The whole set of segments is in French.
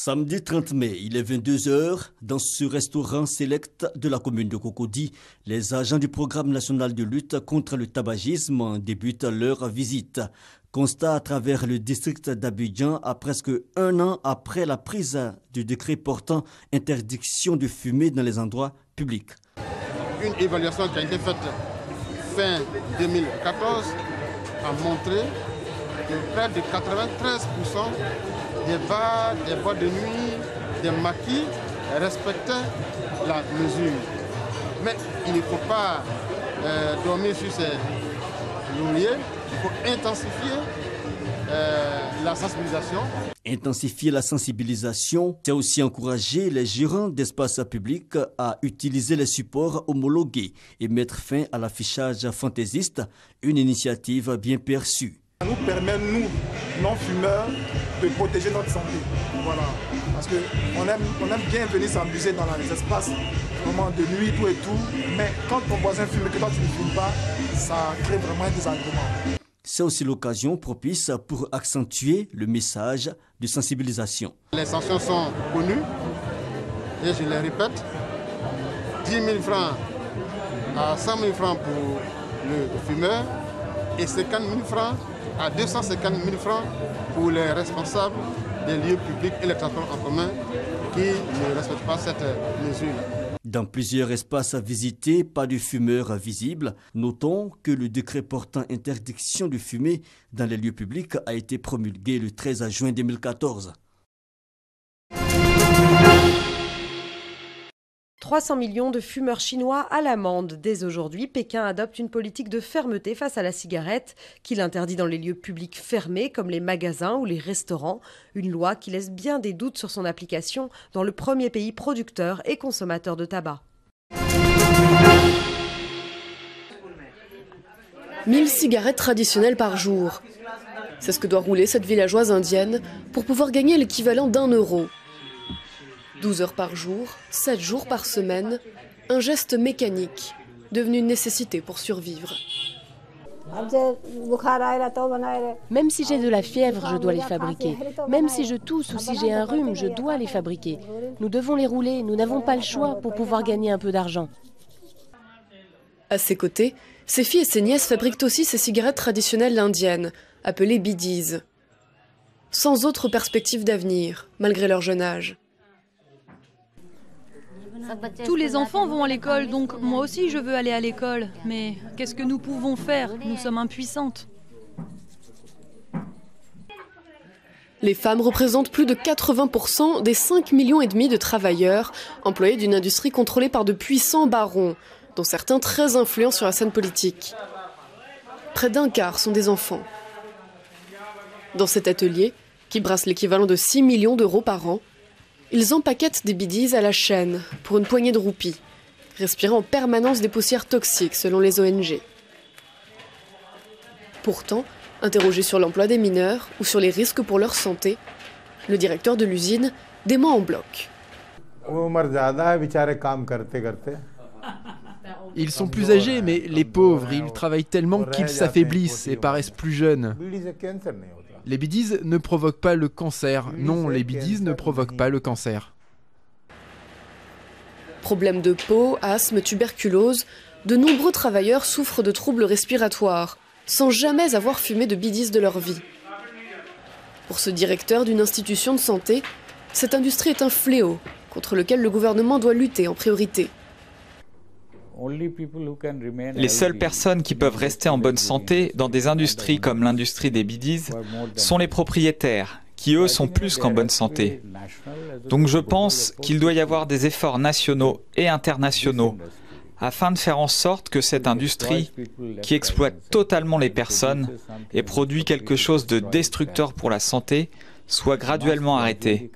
Samedi 30 mai, il est 22 heures. Dans ce restaurant select de la commune de Cocody, les agents du programme national de lutte contre le tabagisme débutent leur visite. Constat à travers le district d'Abidjan à presque un an après la prise du décret portant interdiction de fumer dans les endroits publics. Une évaluation qui a été faite fin 2014 a montré que près de 93% des bars, des boîtes de nuit, des maquis respectaient la mesure. Mais il ne faut pas dormir sur ses lauriers, il faut intensifier la sensibilisation. Intensifier la sensibilisation, c'est aussi encourager les gérants d'espaces publics à utiliser les supports homologués et mettre fin à l'affichage fantaisiste, une initiative bien perçue. Ça nous permet, nous, non-fumeurs, de protéger notre santé. Voilà. Parce qu'on aime bien venir s'amuser dans les espaces, vraiment de nuit, tout et tout. Mais quand ton voisin fume et que toi tu ne fumes pas, ça crée vraiment un désagrément. C'est aussi l'occasion propice pour accentuer le message de sensibilisation. Les sanctions sont connues et je les répète, 10 000 francs à 100 000 francs pour le fumeur et 50 000 francs à 250 000 francs pour les responsables des lieux publics et les transports en commun qui ne respectent pas cette mesure. Dans plusieurs espaces visités, pas de fumeurs visibles. Notons que le décret portant interdiction de fumer dans les lieux publics a été promulgué le 13 juin 2014. 300 millions de fumeurs chinois à l'amende. Dès aujourd'hui, Pékin adopte une politique de fermeté face à la cigarette qu'il interdit dans les lieux publics fermés comme les magasins ou les restaurants. Une loi qui laisse bien des doutes sur son application dans le premier pays producteur et consommateur de tabac. 1000 cigarettes traditionnelles par jour. C'est ce que doit rouler cette villageoise indienne pour pouvoir gagner l'équivalent d'1 €. 12 heures par jour, 7 jours par semaine, un geste mécanique, devenu une nécessité pour survivre. Même si j'ai de la fièvre, je dois les fabriquer. Même si je tousse ou si j'ai un rhume, je dois les fabriquer. Nous devons les rouler, nous n'avons pas le choix pour pouvoir gagner un peu d'argent. À ses côtés, ses filles et ses nièces fabriquent aussi ces cigarettes traditionnelles indiennes, appelées bidis. Sans autre perspective d'avenir, malgré leur jeune âge. Tous les enfants vont à l'école, donc moi aussi je veux aller à l'école. Mais qu'est-ce que nous pouvons faire? Nous sommes impuissantes. Les femmes représentent plus de 80% des 5,5 millions de travailleurs employés d'une industrie contrôlée par de puissants barons, dont certains très influents sur la scène politique. Près d'un quart sont des enfants. Dans cet atelier, qui brasse l'équivalent de 6 millions d'euros par an, ils empaquettent des bidis à la chaîne pour une poignée de roupies, respirant en permanence des poussières toxiques selon les ONG. Pourtant, interrogé sur l'emploi des mineurs ou sur les risques pour leur santé, le directeur de l'usine dément en bloc. Ils sont plus âgés, mais les pauvres, ils travaillent tellement qu'ils s'affaiblissent et paraissent plus jeunes. Les bidis ne provoquent pas le cancer. Non, les bidis ne provoquent pas le cancer. Problèmes de peau, asthme, tuberculose, de nombreux travailleurs souffrent de troubles respiratoires, sans jamais avoir fumé de bidis de leur vie. Pour ce directeur d'une institution de santé, cette industrie est un fléau contre lequel le gouvernement doit lutter en priorité. Les seules personnes qui peuvent rester en bonne santé dans des industries comme l'industrie des bidis sont les propriétaires, qui eux sont plus qu'en bonne santé. Donc je pense qu'il doit y avoir des efforts nationaux et internationaux afin de faire en sorte que cette industrie, qui exploite totalement les personnes et produit quelque chose de destructeur pour la santé, soit graduellement arrêtée.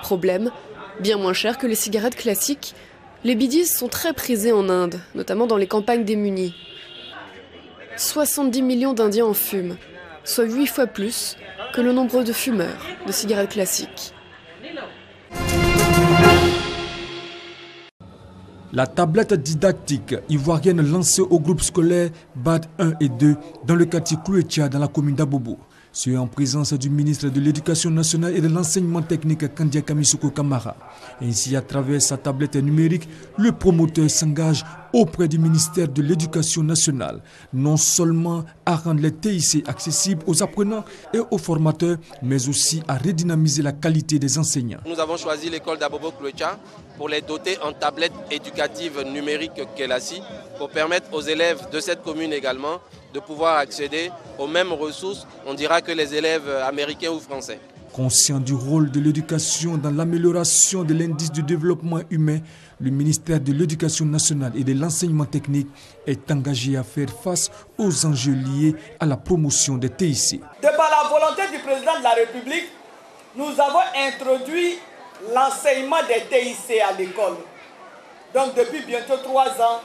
Problème, bien moins cher que les cigarettes classiques, les bidis sont très prisés en Inde, notamment dans les campagnes démunies. 70 millions d'Indiens en fument, soit 8 fois plus que le nombre de fumeurs de cigarettes classiques. La tablette didactique ivoirienne lancée au groupe scolaire BAD 1 et 2 dans le quartier Clouetia dans la commune d'Abobo. C'est en présence du ministre de l'Éducation nationale et de l'enseignement technique Kandia Kamisuko Kamara. Ainsi, à travers sa tablette numérique, le promoteur s'engage auprès du ministère de l'Éducation nationale, non seulement à rendre les TIC accessibles aux apprenants et aux formateurs, mais aussi à redynamiser la qualité des enseignants. Nous avons choisi l'école d'Abobo Klouecha pour les doter en tablettes éducatives numériques Kelasi, pour permettre aux élèves de cette commune également de pouvoir accéder aux mêmes ressources, on dira que les élèves américains ou français. Conscient du rôle de l'éducation dans l'amélioration de l'indice du développement humain, le ministère de l'Éducation nationale et de l'enseignement technique est engagé à faire face aux enjeux liés à la promotion des TIC. De par la volonté du président de la République, nous avons introduit l'enseignement des TIC à l'école. Donc depuis bientôt 3 ans,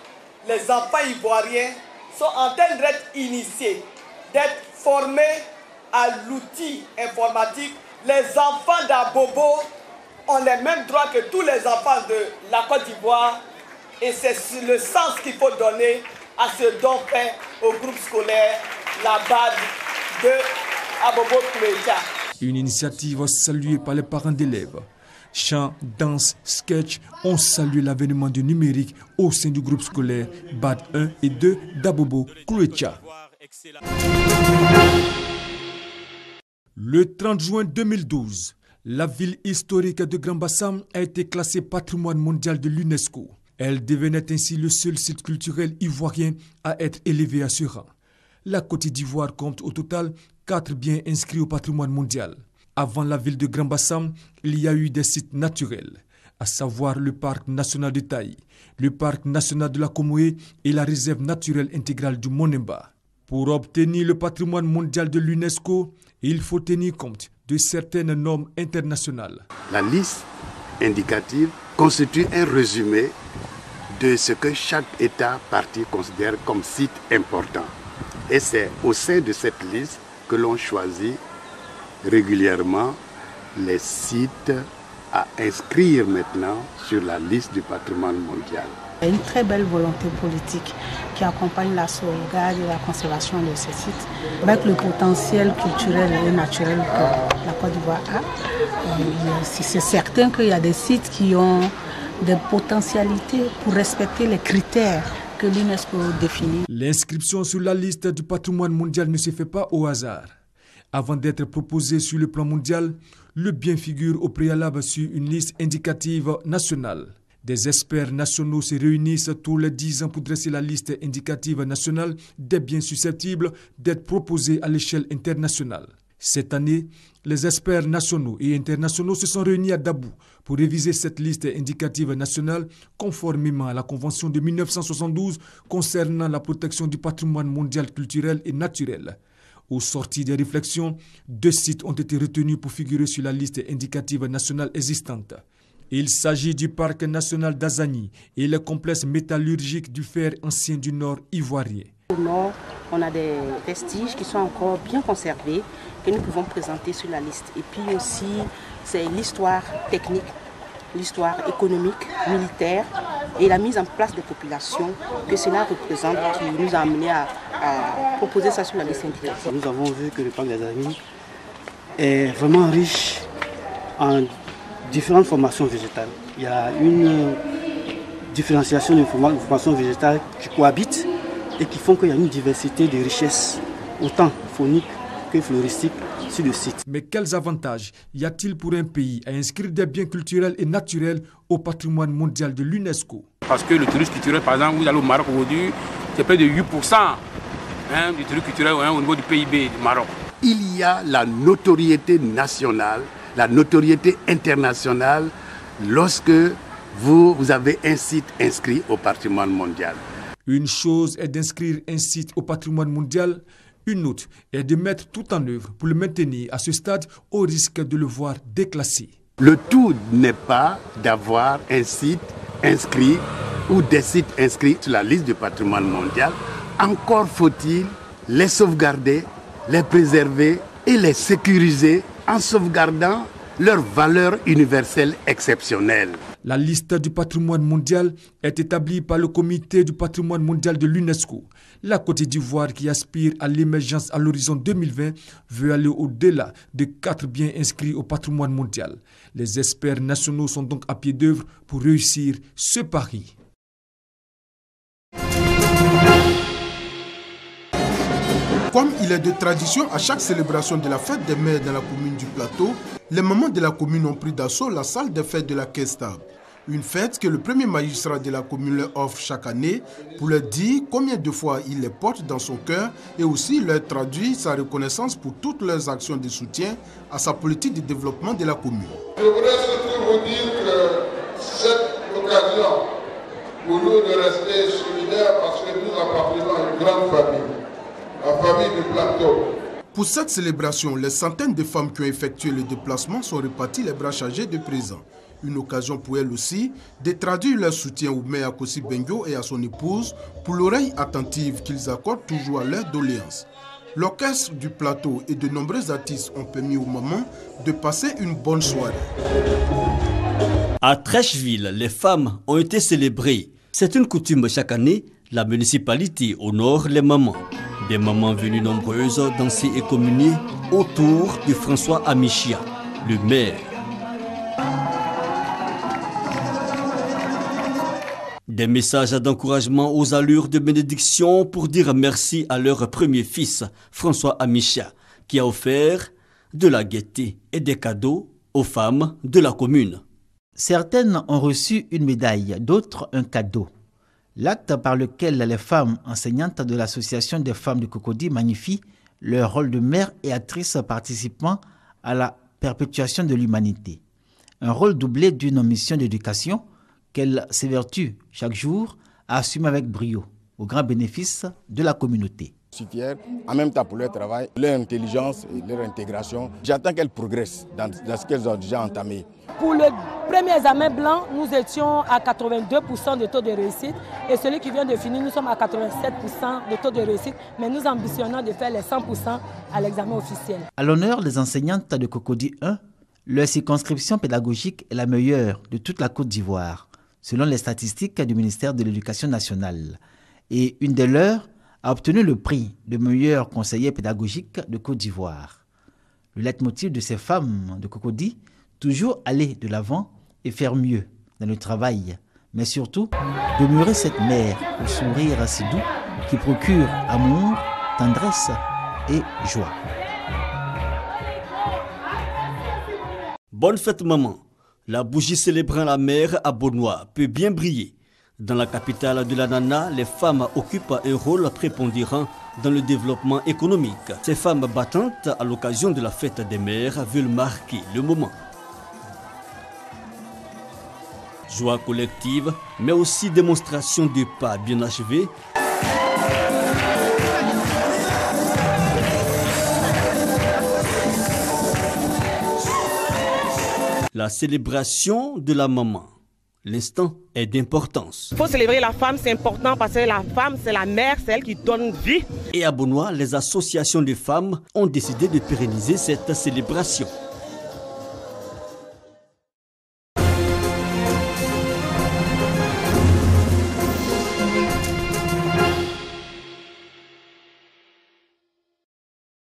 les enfants ivoiriens sont en train d'être initiés, d'être formés à l'outil informatique. Les enfants d'Abobo ont les mêmes droits que tous les enfants de la Côte d'Ivoire et c'est le sens qu'il faut donner à ce don fait au groupe scolaire, la base de Abobo Klouecha. Une initiative saluée par les parents d'élèves. Chants, danse, sketch ont salué l'avènement du numérique au sein du groupe scolaire BAD 1 et 2 d'Abobo Klouecha. Le 30 juin 2012, la ville historique de Grand Bassam a été classée patrimoine mondial de l'UNESCO. Elle devenait ainsi le seul site culturel ivoirien à être élevé à ce rang. La Côte d'Ivoire compte au total 4 biens inscrits au patrimoine mondial. Avant la ville de Grand Bassam, il y a eu des sites naturels, à savoir le parc national de Taï, le parc national de la Comoé et la réserve naturelle intégrale du Monemba. Pour obtenir le patrimoine mondial de l'UNESCO, il faut tenir compte de certaines normes internationales. La liste indicative constitue un résumé de ce que chaque État partie considère comme site important. Et c'est au sein de cette liste que l'on choisit régulièrement les sites à inscrire maintenant sur la liste du patrimoine mondial. Il y a une très belle volonté politique qui accompagne la sauvegarde et la conservation de ces sites, avec le potentiel culturel et naturel que la Côte d'Ivoire a. C'est certain qu'il y a des sites qui ont des potentialités pour respecter les critères que l'UNESCO définit. L'inscription sur la liste du patrimoine mondial ne se fait pas au hasard. Avant d'être proposé sur le plan mondial, le bien figure au préalable sur une liste indicative nationale. Des experts nationaux se réunissent tous les 10 ans pour dresser la liste indicative nationale des biens susceptibles d'être proposés à l'échelle internationale. Cette année, les experts nationaux et internationaux se sont réunis à Dabou pour réviser cette liste indicative nationale conformément à la Convention de 1972 concernant la protection du patrimoine mondial culturel et naturel. Au sorti des réflexions, 2 sites ont été retenus pour figurer sur la liste indicative nationale existante. Il s'agit du parc national d'Azani et le complexe métallurgique du fer ancien du Nord ivoirien. Au nord, on a des vestiges qui sont encore bien conservés, que nous pouvons présenter sur la liste. Et puis aussi, c'est l'histoire technique, l'histoire économique, militaire et la mise en place des populations que cela représente qui nous a amené à proposer ça sur la liste indicative. Nous avons vu que le parc d'Azani est vraiment riche en différentes formations végétales. Il y a une différenciation de formations végétales qui cohabitent et qui font qu'il y a une diversité de richesses, autant fauniques que floristiques, sur le site. Mais quels avantages y a-t-il pour un pays à inscrire des biens culturels et naturels au patrimoine mondial de l'UNESCO? Parce que le tourisme culturel, par exemple, vous allez au Maroc aujourd'hui, c'est près de 8% du tourisme culturel au niveau du PIB du Maroc. Il y a la notoriété nationale, la notoriété internationale lorsque vous avez un site inscrit au patrimoine mondial. Une chose est d'inscrire un site au patrimoine mondial, une autre est de mettre tout en œuvre pour le maintenir à ce stade au risque de le voir déclassé. Le tout n'est pas d'avoir un site inscrit ou des sites inscrits sur la liste du patrimoine mondial. Encore faut-il les sauvegarder, les préserver et les sécuriser en sauvegardant leur valeur universelle exceptionnelle. La liste du patrimoine mondial est établie par le comité du patrimoine mondial de l'UNESCO. La Côte d'Ivoire, qui aspire à l'émergence à l'horizon 2020, veut aller au-delà de 4 biens inscrits au patrimoine mondial. Les experts nationaux sont donc à pied d'œuvre pour réussir ce pari. Comme il est de tradition à chaque célébration de la fête des mères dans la commune du Plateau, les mamans de la commune ont pris d'assaut la salle des fêtes de la Caisse-Table. Une fête que le premier magistrat de la commune leur offre chaque année pour leur dire combien de fois il les porte dans son cœur et aussi leur traduit sa reconnaissance pour toutes leurs actions de soutien à sa politique de développement de la commune. Je voudrais surtout vous dire que cette occasion pour nous de rester solidaires parce que nous appartenons à une grande famille. La famille du Plateau. Pour cette célébration, les centaines de femmes qui ont effectué le déplacement sont reparties les bras chargés de présents. Une occasion pour elles aussi de traduire leur soutien au maire Akossi Bengo et à son épouse pour l'oreille attentive qu'ils accordent toujours à leurs doléances. L'orchestre du Plateau et de nombreux artistes ont permis aux mamans de passer une bonne soirée. À Trècheville, les femmes ont été célébrées. C'est une coutume chaque année. La municipalité honore les mamans. Des mamans venues nombreuses danser et communier autour de François Amichia, le maire. Des messages d'encouragement aux allures de bénédiction pour dire merci à leur premier fils, François Amichia, qui a offert de la gaieté et des cadeaux aux femmes de la commune. Certaines ont reçu une médaille, d'autres un cadeau. L'acte par lequel les femmes enseignantes de l'association des femmes de Cocody magnifient leur rôle de mère et actrice participant à la perpétuation de l'humanité. Un rôle doublé d'une mission d'éducation qu'elles s'évertuent chaque jour à assumer avec brio, au grand bénéfice de la communauté. Je suis fier, en même temps pour leur travail, leur intelligence et leur intégration. J'attends qu'elles progressent dans ce qu'elles ont déjà entamé. Pour le premier examen blanc, nous étions à 82% de taux de réussite et celui qui vient de finir, nous sommes à 87% de taux de réussite, mais nous ambitionnons de faire les 100% à l'examen officiel. À l'honneur des enseignantes de Cocody 1, leur circonscription pédagogique est la meilleure de toute la Côte d'Ivoire, selon les statistiques du ministère de l'Éducation nationale. Et une des leurs a obtenu le prix de meilleur conseiller pédagogique de Côte d'Ivoire. Le leitmotiv de ces femmes de Cocody, toujours aller de l'avant et faire mieux dans le travail, mais surtout demeurer cette mère au sourire si doux qui procure amour, tendresse et joie. Bonne fête maman. La bougie célébrant la mère à Beaunois peut bien briller. Dans la capitale de la Nana, les femmes occupent un rôle prépondérant dans le développement économique. Ces femmes battantes, à l'occasion de la fête des mères, veulent marquer le moment. Joie collective, mais aussi démonstration de pas bien achevés. La célébration de la maman. L'instant est d'importance. Il faut célébrer la femme, c'est important parce que la femme, c'est la mère, c'est elle qui donne vie. Et à Beaunois, les associations de femmes ont décidé de pérenniser cette célébration.